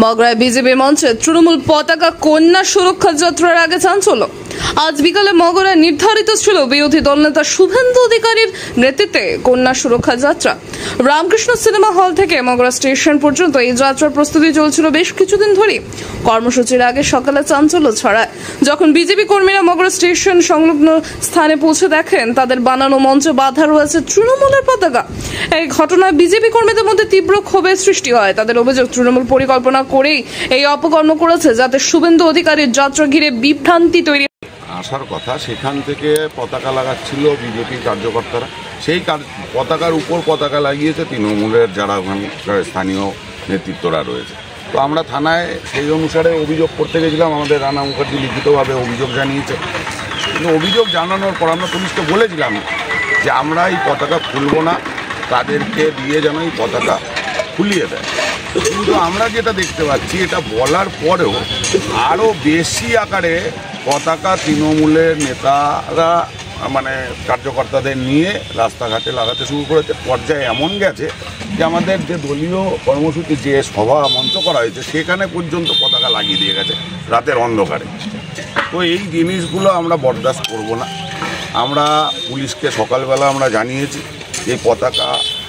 মগরায় BJP মঞ্চে তৃণমূল পতাকা কন্যা সুরক্ষা যাত্রার আগে চাঞ্চল্য। আজ বিকালে মগরায় নির্ধারিত ছিল বিরোধী দলনেতা শুভেন্দু অধিকারীর নেতৃত্বে কন্যা সুরক্ষা যাত্রা। রামকৃষ্ণ সিনেমা হল থেকে মগরা স্টেশন পর্যন্ত এই যাত্রার প্রস্তুতি চলছিল বেশ কিছুদিন ধরে। কর্মসূচির আগে সকালে চাঞ্চল্য ছড়ায় যখন বিজেপি কর্মীরা মগরা স্টেশন সংলগ্ন স্থানে পৌঁছে দেখেন তাদের বানানো মঞ্চে বাঁধা রয়েছে তৃণমূলের পতাকা। এই ঘটনায় বিজেপি কর্মীদের মধ্যে তীব্র ক্ষোভের সৃষ্টি হয়। তাদের অভিযোগ, তৃণমূল পরিকল্পনা করেই এই অপকর্ম করেছে যাতে শুভেন্দু অধিকারীর যাত্রা ঘিরে বিভ্রান্তি তৈরি। আসার কথা সেখান থেকে পতাকা লাগাচ্ছিল বিজেপি কার্যকর্তারা, সেই পতাকার উপর পতাকা লাগিয়েছে তৃণমূলের যারা ওখানকার স্থানীয় নেতৃত্বরা রয়েছে। তো আমরা থানায় সেই অনুসারে অভিযোগ করতে গেছিলাম। আমাদের রানা মুখার্জি লিখিতভাবে অভিযোগ জানিয়েছে, কিন্তু অভিযোগ জানানোর পর আমরা পুলিশকে বলেছিলাম যে আমরা এই পতাকা খুলব না, তাদেরকে দিয়ে যেন এই পতাকা খুলিয়ে দেয়। কিন্তু আমরা যেটা দেখতে পাচ্ছি, এটা বলার পরেও আরও বেশি আকারে পতাকা তৃণমূলের নেতারা মানে কার্যকর্তাদের নিয়ে রাস্তাঘাটে লাগাতে শুরু করেছে। পর্যায়ে এমন গেছে যে আমাদের যে দলীয় কর্মসূচি, যে সভা মঞ্চ করা হয়েছে, সেখানে পর্যন্ত পতাকা লাগিয়ে দিয়ে গেছে রাতের অন্ধকারে। তো এই জিনিসগুলো আমরা বরদাস্ত করব না। আমরা পুলিশকে সকালবেলা আমরা জানিয়েছি যে পতাকা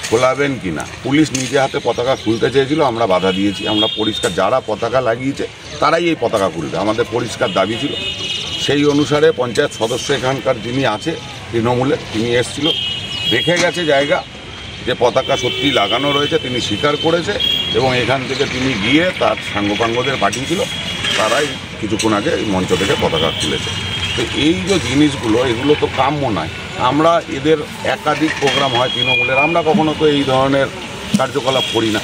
খোলাবেন কি না। পুলিশ নিজে হাতে পতাকা খুলতে চেয়েছিল, আমরা বাধা দিয়েছি। আমরা পরিষ্কার, যারা পতাকা লাগিয়েছে তারাই এই পতাকা খুলবে, আমাদের পরিষ্কার দাবি ছিল। সেই অনুসারে পঞ্চায়েত সদস্য এখানকার যিনি আছে তৃণমূলের, তিনি এসেছিল, দেখে গেছে জায়গা যে পতাকা সত্যি লাগানো রয়েছে, তিনি স্বীকার করেছে এবং এখান থেকে তিনি গিয়ে তার সাঙ্গপাঙ্গদের পাঠিয়েছিল, তারাই কিছুক্ষণ আগে এই মঞ্চ থেকে পতাকা খুলেছে। তো এই যে জিনিসগুলো, এগুলো তো কাম্য নয়। আমরা এদের একাধিক প্রোগ্রাম হয় তৃণমূলের, আমরা কখনো তো এই ধরনের কার্যকলাপ করি না।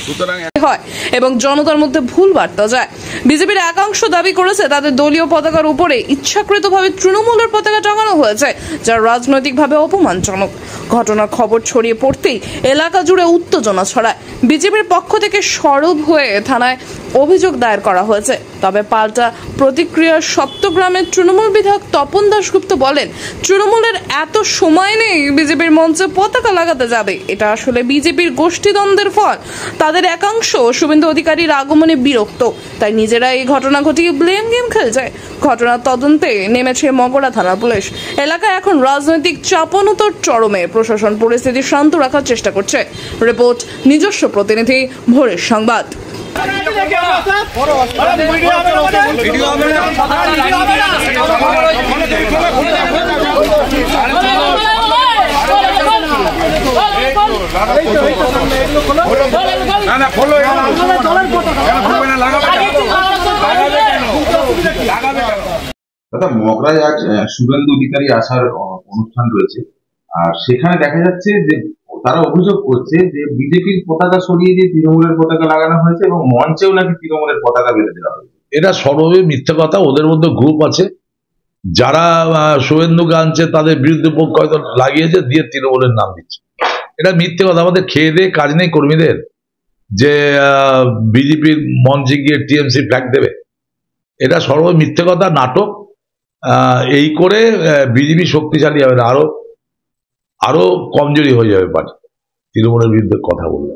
সুতরাং হয় এবং জনতার মধ্যে ভুল বার্তা যায়। বিজেপির একাংশ দাবি করেছে তাদের দলীয় পতাকার উপরে ইচ্ছাকৃতভাবে তৃণমূলের পতাকা টাঙানো হয়েছে, যা রাজনৈতিকভাবে অপমানজনক। ঘটনার খবর ছড়িয়ে পড়তেই এলাকা জুড়ে উত্তেজনা ছড়ায়। বিজেপির পক্ষ থেকে সরব হয়ে থানায় অভিযোগ দায়ের করা হয়েছে। তবে পাল্টা প্রতিক্রিয়ার সপ্তগ্রামের তৃণমূল বিধায়ক তপন দাশগুপ্ত বলেন, তৃণমূলের এত সময় নেই বিজেপির মঞ্চে পতাকা লাগাতে যাবে। এটা আসলে বিজেপির গোষ্ঠীদ্বন্দ্বের ফল। তাদের একাংশ শুভেন্দু অধিকারীর আগমনে বিরক্ত, তাই নিজেরা এই ঘটনা ঘটিয়ে ব্লেম গেম খেলছে। ঘটনার তদন্তে নেমেছে মগরা থানার পুলিশ। এলাকায় এখন রাজনৈতিক চাপানোতর চরমে। প্রশাসন পরিস্থিতি শান্ত রাখার চেষ্টা করছে। রিপোর্ট নিজস্ব প্রতিনিধি, ভোরের সংবাদ। দাদা, মগরায় আজ শুভেন্দু অধিকারী আসার অনুষ্ঠান রয়েছে, আর সেখানে দেখা যাচ্ছে যে তারা অভিযোগ করছে যে বিজেপির পতাকা সরিয়ে দিয়ে তৃণমূলের পতাকা লাগানো হয়েছে এবং মঞ্চেও নাকি তৃণমূলের পতাকা বেঁধে দেওয়া হয়েছে। এটা সর্বভাবে মিথ্যে কথা। ওদের মধ্যে গ্রুপ আছে যারা শুভেন্দুকে আনছে, তাদের বিরুদ্ধে পক্ষ হয়তো লাগিয়েছে, দিয়ে তৃণমূলের নাম দিচ্ছে। এটা মিথ্যে কথা। আমাদের খেয়ে দিয়ে কাজ নেই কর্মীদের যে বিজেপির মঞ্চে গিয়ে টিএমসি ফ্ল্যাগ দেবে। এটা সর্বভাবে মিথ্যে কথা, নাটক। এই করে বিজেপি শক্তিশালী হবে না, আরো কমজোরি হয়ে যাবে পার্টি তৃণমূলের বিরুদ্ধে কথা বললে।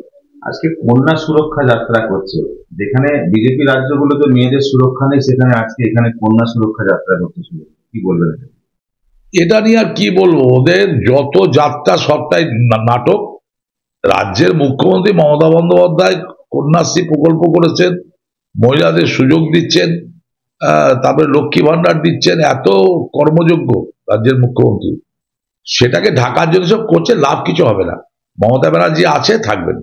আজকে কন্যা সুরক্ষা যাত্রা করছে, যেখানে বিজেপি রাজ্যগুলোতে মেয়েদের সুরক্ষা নেই, সেখানে আজকে এখানে কন্যা সুরক্ষা যাত্রা করতে শুরু। কি বলবেন এটা নিয়ে? আর কি বলবো, ওদের যত যাত্রা সবটাই নাটক। রাজ্যের মুখ্যমন্ত্রী মমতা বন্দ্যোপাধ্যায় কন্যাশ্রী প্রকল্প করেছেন, মহিলাদের সুযোগ দিচ্ছেন, তারপরে লক্ষ্মী ভান্ডার দিচ্ছেন, এত কর্মযোগ্য রাজ্যের মুখ্যমন্ত্রী। সেটাকে ঢাকার জন্য সব করছে, লাভ কিছু হবে না। মমতা ব্যানার্জি আছে, থাকবেন।